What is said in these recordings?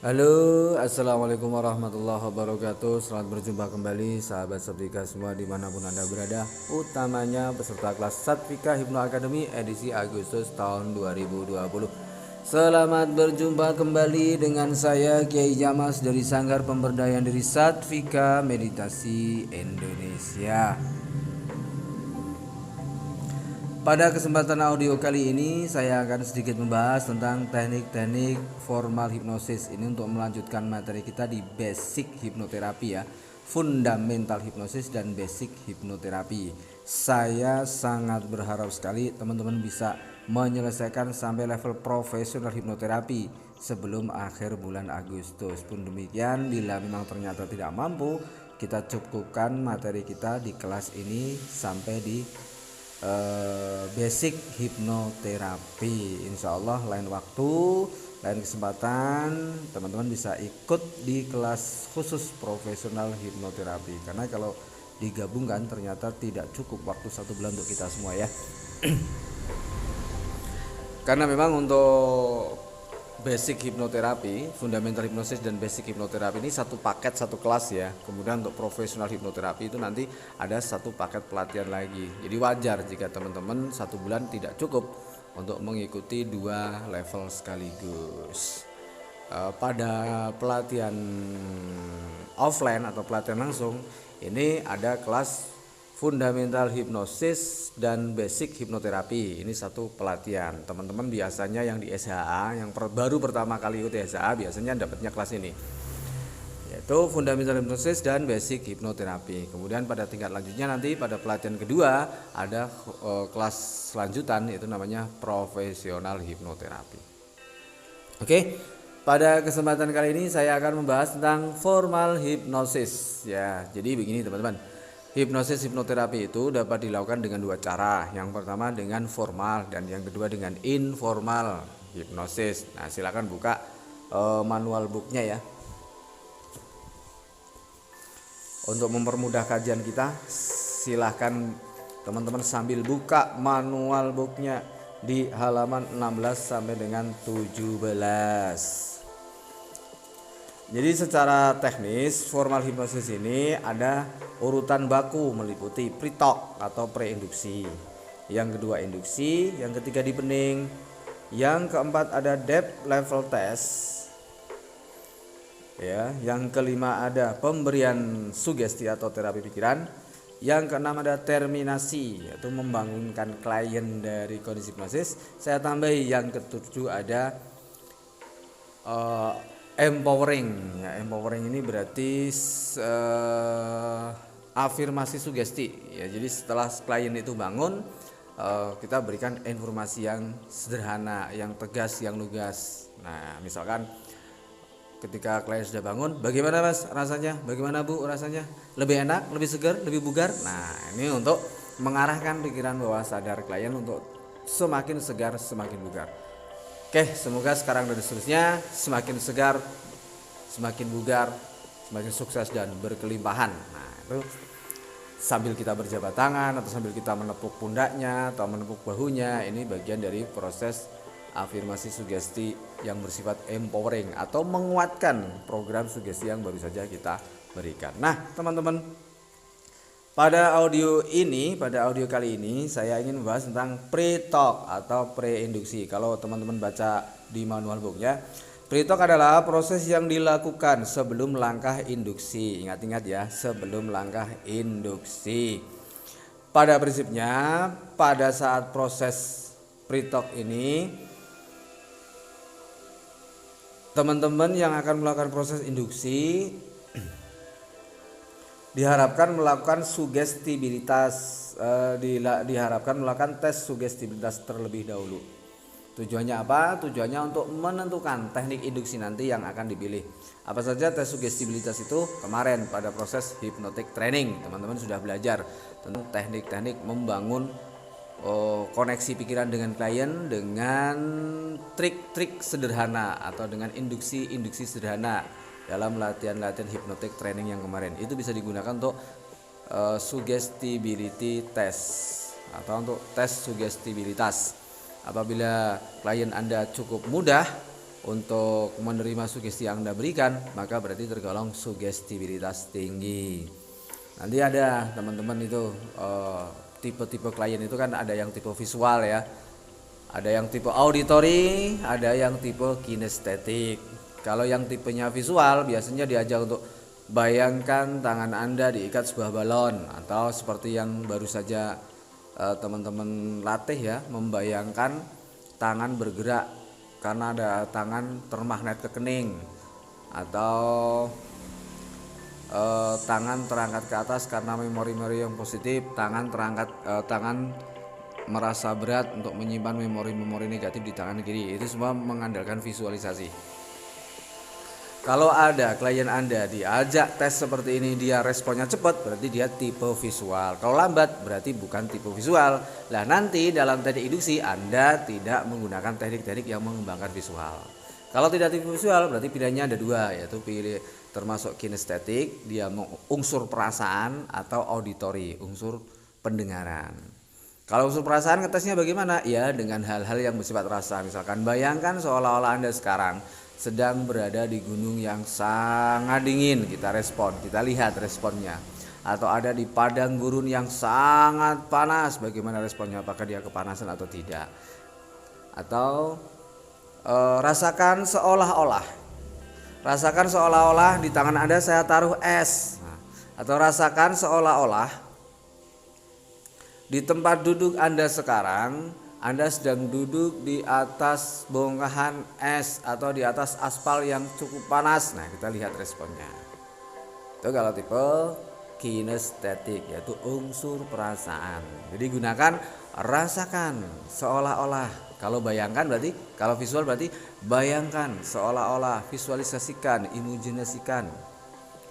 Halo, assalamualaikum warahmatullahi wabarakatuh. Selamat berjumpa kembali sahabat Satvika semua dimanapun anda berada, utamanya peserta kelas Satvika Hipno Academy edisi Agustus tahun 2020. Selamat berjumpa kembali dengan saya Kiai Jamas dari Sanggar Pemberdayaan Diri Satvika Meditasi Indonesia. Pada kesempatan audio kali ini saya akan sedikit membahas tentang teknik-teknik formal hipnosis ini untuk melanjutkan materi kita di basic hipnoterapi ya, fundamental hipnosis dan basic hipnoterapi. Saya sangat berharap sekali teman-teman bisa menyelesaikan sampai level profesional hipnoterapi sebelum akhir bulan Agustus. Pun demikian, bila memang ternyata tidak mampu, kita cukupkan materi kita di kelas ini sampai di basic hipnoterapi. Insya Allah lain waktu, lain kesempatan teman-teman bisa ikut di kelas khusus profesional hipnoterapi, karena kalau digabungkan ternyata tidak cukup waktu 1 bulan untuk kita semua ya. Karena memang untuk basic hipnoterapi, fundamental hipnosis dan basic hipnoterapi ini satu paket, satu kelas ya. Kemudian untuk profesional hipnoterapi itu nanti ada satu paket pelatihan lagi. Jadi wajar jika teman-teman 1 bulan tidak cukup untuk mengikuti 2 level sekaligus. Pada pelatihan offline atau pelatihan langsung ini ada kelas fundamental hipnosis dan basic hipnoterapi. Ini satu pelatihan. Teman-teman biasanya yang di SHA, yang baru pertama kali ikut SHA biasanya dapatnya kelas ini, yaitu fundamental hipnosis dan basic hipnoterapi. Kemudian pada tingkat lanjutnya nanti pada pelatihan kedua ada kelas lanjutan, yaitu namanya profesional hipnoterapi. Oke, pada kesempatan kali ini saya akan membahas tentang formal hipnosis ya. Jadi begini teman-teman, hipnosis hipnoterapi itu dapat dilakukan dengan 2 cara. Yang pertama dengan formal dan yang kedua dengan informal hipnosis. Nah, silakan buka manual booknya ya. Untuk mempermudah kajian kita, silahkan teman-teman sambil buka manual booknya di halaman 16 sampai dengan 17. Jadi secara teknis formal hipnosis ini ada urutan baku meliputi pre-talk atau pre-induksi, yang kedua induksi, yang ketiga deepening, yang keempat ada depth level test ya, yang kelima ada pemberian sugesti atau terapi pikiran, yang keenam ada terminasi yaitu membangunkan klien dari kondisi hipnosis. Saya tambahi yang ketujuh ada empowering ya. Empowering ini berarti afirmasi sugesti ya. Jadi setelah klien itu bangun, kita berikan informasi yang sederhana, yang tegas, yang lugas. Nah, misalkan ketika klien sudah bangun, bagaimana mas rasanya, bagaimana bu rasanya, lebih enak, lebih segar, lebih bugar. Nah, ini untuk mengarahkan pikiran bawah sadar klien untuk semakin segar, semakin bugar. Oke, semoga sekarang dan seterusnya semakin segar, semakin bugar, semakin sukses dan berkelimpahan. Nah, itu sambil kita berjabat tangan atau sambil kita menepuk pundaknya atau menepuk bahunya, ini bagian dari proses afirmasi sugesti yang bersifat empowering atau menguatkan program sugesti yang baru saja kita berikan. Nah, teman-teman, pada audio kali ini saya ingin membahas tentang pre-talk atau pre-induksi. Kalau teman-teman baca di manual booknya, pre-talk adalah proses yang dilakukan sebelum langkah induksi. Ingat-ingat ya, sebelum langkah induksi. Pada prinsipnya, pada saat proses pre-talk ini, teman-teman yang akan melakukan proses induksi diharapkan melakukan sugestibilitas, diharapkan melakukan tes sugestibilitas terlebih dahulu. Tujuannya apa? Tujuannya untuk menentukan teknik induksi nanti yang akan dipilih. Apa saja tes sugestibilitas itu? Kemarin pada proses hypnotic training teman-teman sudah belajar tentang teknik-teknik membangun koneksi pikiran dengan klien dengan trik-trik sederhana atau dengan induksi-induksi sederhana dalam latihan-latihan hypnotic training yang kemarin. Itu bisa digunakan untuk suggestibility test atau untuk tes sugestibilitas. Apabila klien Anda cukup mudah untuk menerima sugesti yang Anda berikan, maka berarti tergolong sugestibilitas tinggi. Nanti ada teman-teman itu tipe-tipe klien itu kan ada yang tipe visual ya, ada yang tipe auditory, ada yang tipe kinestetik. Kalau yang tipenya visual biasanya diajak untuk bayangkan tangan Anda diikat sebuah balon, atau seperti yang baru saja teman-teman latih ya, membayangkan tangan bergerak karena ada tangan termagnet ke kening, atau tangan terangkat ke atas karena memori-memori yang positif, tangan merasa berat untuk menyimpan memori-memori negatif di tangan kiri. Itu semua mengandalkan visualisasi. Kalau ada klien Anda diajak tes seperti ini, dia responnya cepat, berarti dia tipe visual. Kalau lambat berarti bukan tipe visual. Nah, nanti dalam teknik induksi Anda tidak menggunakan teknik-teknik yang mengembangkan visual. Kalau tidak tipe visual berarti pilihannya ada dua, yaitu pilih termasuk kinestetik, dia unsur perasaan, atau auditory, unsur pendengaran. Kalau unsur perasaan ngetesnya bagaimana? Ya dengan hal-hal yang bersifat rasa. Misalkan bayangkan seolah-olah Anda sekarang sedang berada di gunung yang sangat dingin, kita respon, kita lihat responnya. Atau ada di padang gurun yang sangat panas, bagaimana responnya, apakah dia kepanasan atau tidak. Atau rasakan seolah-olah di tangan Anda saya taruh es. Atau rasakan seolah-olah di tempat duduk Anda sekarang, Anda sedang duduk di atas bongkahan es atau di atas aspal yang cukup panas. Nah, kita lihat responnya. Itu kalau tipe kinestetik, yaitu unsur perasaan. Jadi gunakan rasakan seolah-olah. Kalau bayangkan berarti, kalau visual berarti bayangkan seolah-olah, visualisasikan, imajinasikan.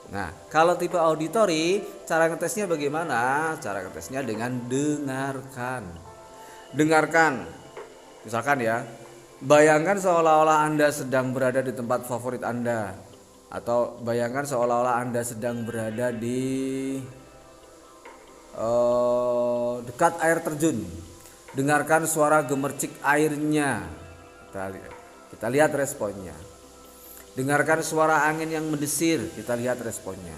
Nah, kalau tipe auditory, cara ngetesnya bagaimana? Cara ngetesnya dengan dengarkan. Misalkan ya, bayangkan seolah-olah Anda sedang berada di tempat favorit Anda, atau bayangkan seolah-olah Anda sedang berada di dekat air terjun. Dengarkan suara gemercik airnya. Kita lihat responnya. Dengarkan suara angin yang mendesir, kita lihat responnya.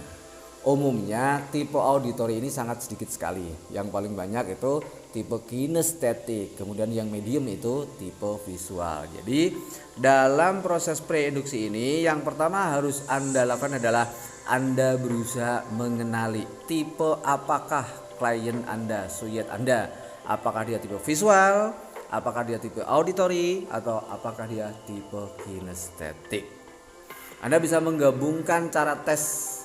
Umumnya tipe auditory ini sangat sedikit sekali. Yang paling banyak itu tipe kinestetik, kemudian yang medium itu tipe visual. Jadi dalam proses preinduksi ini yang pertama harus Anda lakukan adalah Anda berusaha mengenali tipe apakah klien Anda, suyet Anda. Apakah dia tipe visual, apakah dia tipe auditory, atau apakah dia tipe kinestetik. Anda bisa menggabungkan cara tes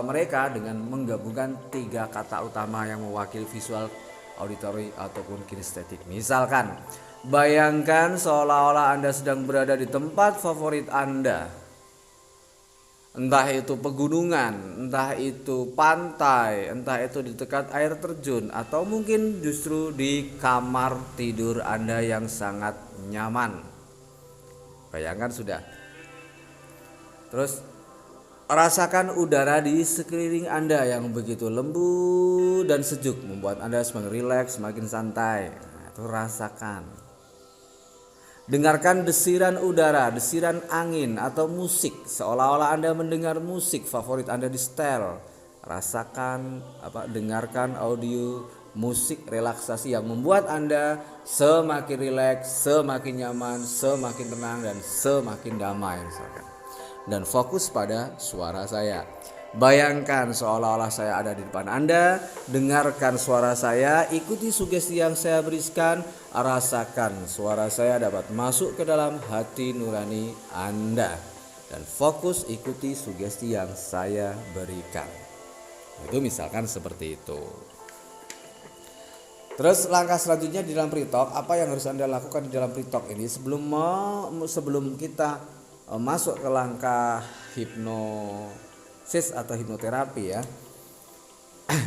mereka dengan menggabungkan 3 kata utama yang mewakili visual, auditory, ataupun kinestetik. Misalkan, bayangkan seolah-olah Anda sedang berada di tempat favorit Anda. Entah itu pegunungan, entah itu pantai, entah itu di dekat air terjun, atau mungkin justru di kamar tidur Anda yang sangat nyaman. Bayangkan sudah. Terus rasakan udara di sekeliling Anda yang begitu lembut dan sejuk, membuat Anda semakin rileks, semakin santai. Nah, itu rasakan. Dengarkan desiran udara, desiran angin, atau musik, seolah-olah Anda mendengar musik favorit Anda di setel. Rasakan, dengarkan audio musik relaksasi yang membuat Anda semakin rileks, semakin nyaman, semakin tenang, dan semakin damai misalkan. Dan fokus pada suara saya. Bayangkan seolah-olah saya ada di depan Anda, dengarkan suara saya, ikuti sugesti yang saya berikan, rasakan suara saya dapat masuk ke dalam hati nurani Anda, dan fokus ikuti sugesti yang saya berikan. Itu misalkan seperti itu. Terus langkah selanjutnya di dalam pre-talk, apa yang harus Anda lakukan di dalam pre-talk ini sebelum kita masuk ke langkah hipnosis atau hipnoterapi ya,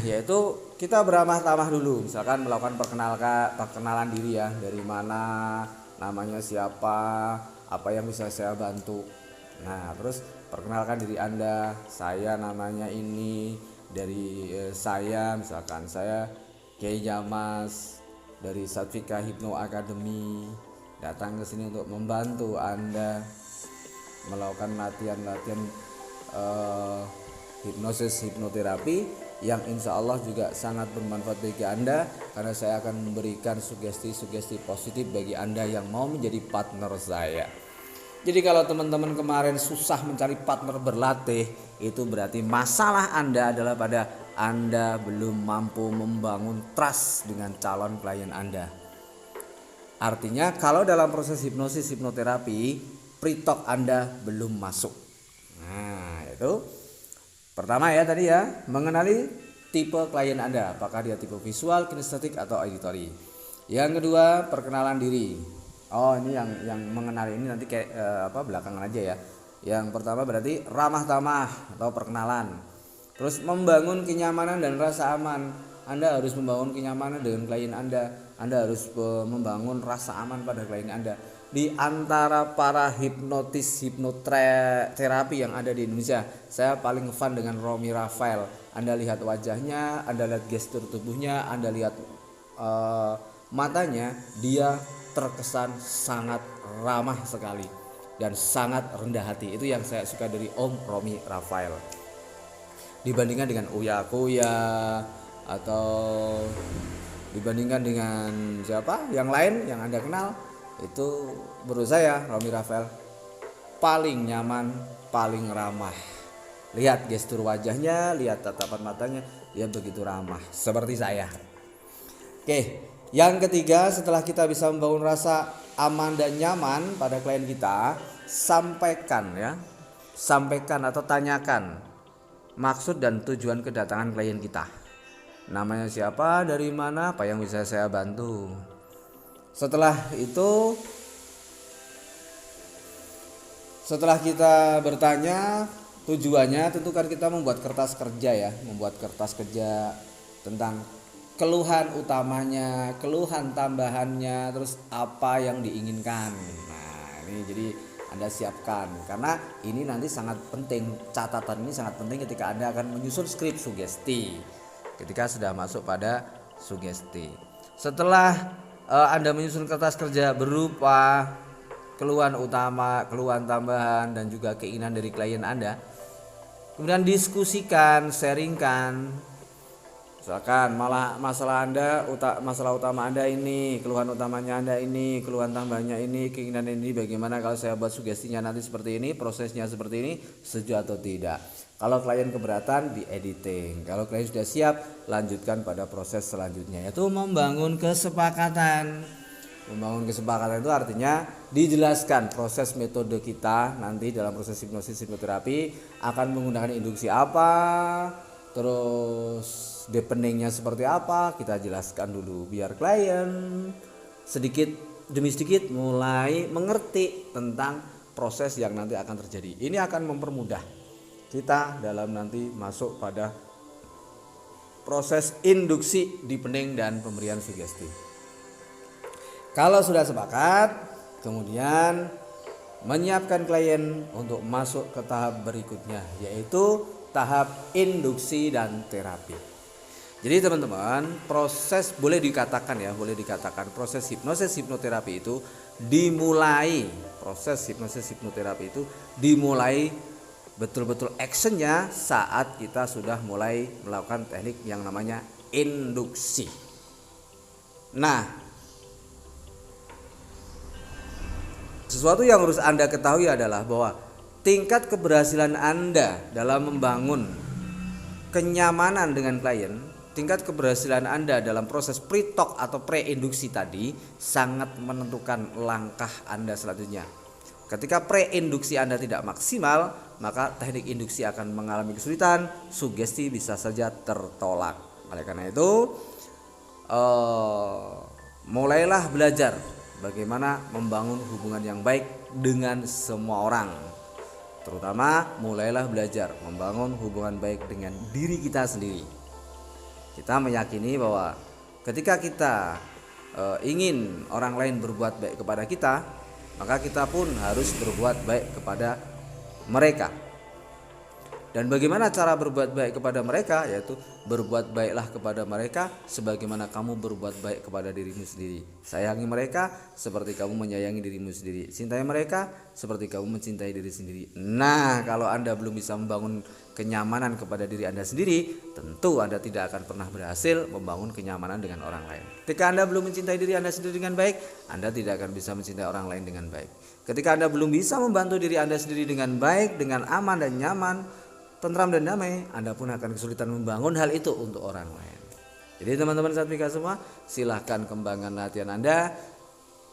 yaitu kita beramah tamah dulu. Misalkan melakukan perkenalan diri ya, dari mana, namanya siapa, apa yang bisa saya bantu. Nah, terus perkenalkan diri Anda, saya namanya ini, dari saya misalkan saya Kiai Jamas dari Satvika Hipno Academy. datang ke sini untuk membantu Anda melakukan latihan-latihan hipnosis hipnoterapi yang insya Allah juga sangat bermanfaat bagi Anda, karena saya akan memberikan sugesti-sugesti positif bagi Anda yang mau menjadi partner saya. Jadi kalau teman-teman kemarin susah mencari partner berlatih, itu berarti masalah Anda adalah pada Anda belum mampu membangun trust dengan calon klien Anda. Artinya kalau dalam proses hipnosis hipnoterapi, pre-talk Anda belum masuk. Nah, itu pertama ya tadi ya, mengenali tipe klien Anda, apakah dia tipe visual, kinestetik atau auditory. Yang kedua, perkenalan diri. Oh, ini yang mengenali ini nanti kayak belakangan aja ya. Yang pertama berarti ramah tamah atau perkenalan. Terus membangun kenyamanan dan rasa aman. Anda harus membangun kenyamanan dengan klien Anda. Anda harus membangun rasa aman pada klien Anda. Di antara para hipnotis hipnoterapi yang ada di Indonesia, saya paling fan dengan Romy Rafael. Anda lihat wajahnya, Anda lihat gestur tubuhnya, Anda lihat matanya, dia terkesan sangat ramah sekali dan sangat rendah hati. Itu yang saya suka dari Om Romy Rafael. Dibandingkan dengan Uya Kuya atau dibandingkan dengan siapa yang lain yang Anda kenal, itu menurut saya Romy Rafael paling nyaman, paling ramah. Lihat gestur wajahnya, lihat tatapan matanya, dia begitu ramah seperti saya. Oke. Yang ketiga, setelah kita bisa membangun rasa aman dan nyaman pada klien kita, sampaikan atau tanyakan maksud dan tujuan kedatangan klien kita. Namanya siapa, dari mana, apa yang bisa saya bantu. Setelah itu, setelah kita bertanya tujuannya, tentukan kita membuat kertas kerja tentang keluhan utamanya, keluhan tambahannya, terus apa yang diinginkan. Nah, ini jadi Anda siapkan, karena ini nanti sangat penting, catatan ini sangat penting ketika Anda akan menyusun skrip sugesti, ketika sudah masuk pada sugesti. Setelah Anda menyusun kertas kerja berupa keluhan utama, keluhan tambahan, dan juga keinginan dari klien Anda, kemudian diskusikan, sharingkan. Misalkan masalah utama Anda ini, keluhan utamanya Anda ini, keluhan tambahnya ini, keinginan ini, bagaimana kalau saya buat sugestinya nanti seperti ini, prosesnya seperti ini, setuju atau tidak. Kalau klien keberatan, di editing. Kalau klien sudah siap, lanjutkan pada proses selanjutnya, yaitu membangun kesepakatan. Membangun kesepakatan itu artinya dijelaskan proses metode kita nanti dalam proses hipnosis hipnoterapi akan menggunakan induksi apa, terus deepeningnya seperti apa, kita jelaskan dulu biar klien sedikit demi sedikit mulai mengerti tentang proses yang nanti akan terjadi. Ini akan mempermudah kita dalam nanti masuk pada proses induksi, deepening, dan pemberian sugesti. Kalau sudah sepakat, kemudian menyiapkan klien untuk masuk ke tahap berikutnya, yaitu tahap induksi dan terapi. Jadi teman-teman, boleh dikatakan proses hipnosis hipnoterapi itu dimulai, betul-betul actionnya saat kita sudah mulai melakukan teknik yang namanya induksi. Nah, sesuatu yang harus Anda ketahui adalah bahwa tingkat keberhasilan Anda dalam membangun kenyamanan dengan klien, tingkat keberhasilan Anda dalam proses pre-talk atau pre-induksi tadi sangat menentukan langkah Anda selanjutnya. Ketika pre-induksi Anda tidak maksimal, maka teknik induksi akan mengalami kesulitan, sugesti bisa saja tertolak. Oleh karena itu, mulailah belajar bagaimana membangun hubungan yang baik dengan semua orang. Terutama mulailah belajar membangun hubungan baik dengan diri kita sendiri. Kita meyakini bahwa ketika kita ingin orang lain berbuat baik kepada kita, maka kita pun harus berbuat baik kepada mereka. Dan bagaimana cara berbuat baik kepada mereka? Yaitu berbuat baiklah kepada mereka sebagaimana kamu berbuat baik kepada dirimu sendiri. Sayangi mereka seperti kamu menyayangi dirimu sendiri. Cintai mereka seperti kamu mencintai diri sendiri. Nah, kalau Anda belum bisa membangun kenyamanan kepada diri Anda sendiri, tentu Anda tidak akan pernah berhasil membangun kenyamanan dengan orang lain. Ketika Anda belum mencintai diri Anda sendiri dengan baik, Anda tidak akan bisa mencintai orang lain dengan baik. Ketika Anda belum bisa membantu diri Anda sendiri dengan baik, dengan aman dan nyaman, tentram dan damai, Anda pun akan kesulitan membangun hal itu untuk orang lain. Jadi teman-teman Satvika semua, silahkan kembangkan latihan Anda.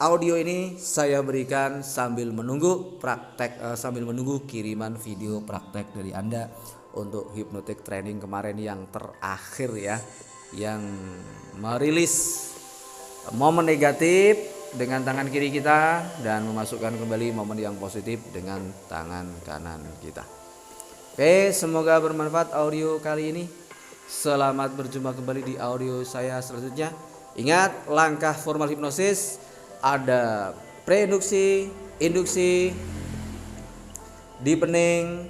Audio ini saya berikan sambil menunggu sambil menunggu kiriman video praktek dari Anda untuk hypnotic training kemarin yang terakhir ya, yang merilis momen negatif dengan tangan kiri kita dan memasukkan kembali momen yang positif dengan tangan kanan kita. Oke, semoga bermanfaat audio kali ini. Selamat berjumpa kembali di audio saya selanjutnya. Ingat, langkah formal hipnosis ada preinduksi, induksi, deepening,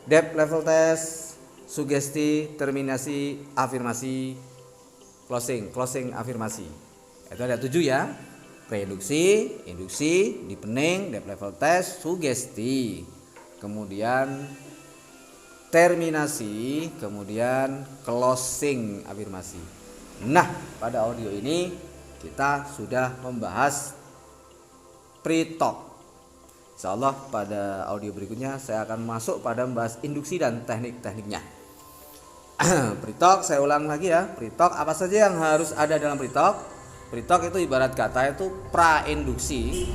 depth level test, sugesti, terminasi, afirmasi, closing afirmasi. Itu ada 7 ya. Preinduksi, induksi, deepening, depth level test, sugesti. Kemudian terminasi, kemudian closing afirmasi. Nah, pada audio ini kita sudah membahas pre-talk. Insyaallah pada audio berikutnya saya akan masuk pada membahas induksi dan teknik-tekniknya. Pre-talk saya ulang lagi ya. Pre-talk apa saja yang harus ada dalam pre-talk? Pre-talk itu ibarat kata itu pra-induksi.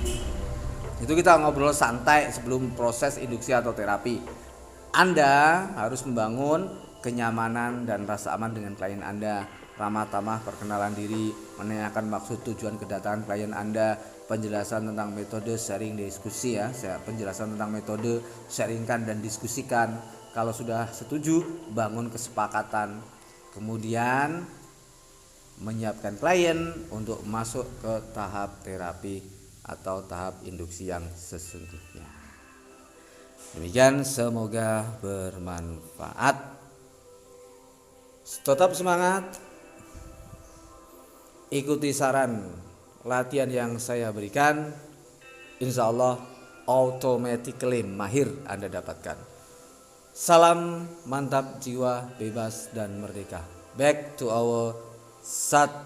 Itu kita ngobrol santai sebelum proses induksi atau terapi. Anda harus membangun kenyamanan dan rasa aman dengan klien Anda. Ramah tamah, perkenalan diri, menanyakan maksud tujuan kedatangan klien Anda, penjelasan tentang metode sharing diskusi ya. Penjelasan tentang metode sharingkan dan diskusikan. Kalau sudah setuju, bangun kesepakatan. Kemudian menyiapkan klien untuk masuk ke tahap terapi atau tahap induksi yang sesungguhnya. Demikian, semoga bermanfaat. Tetap semangat. Ikuti saran latihan yang saya berikan. Insya Allah automatically mahir Anda dapatkan. Salam mantap jiwa bebas dan merdeka. Back to our Satvika.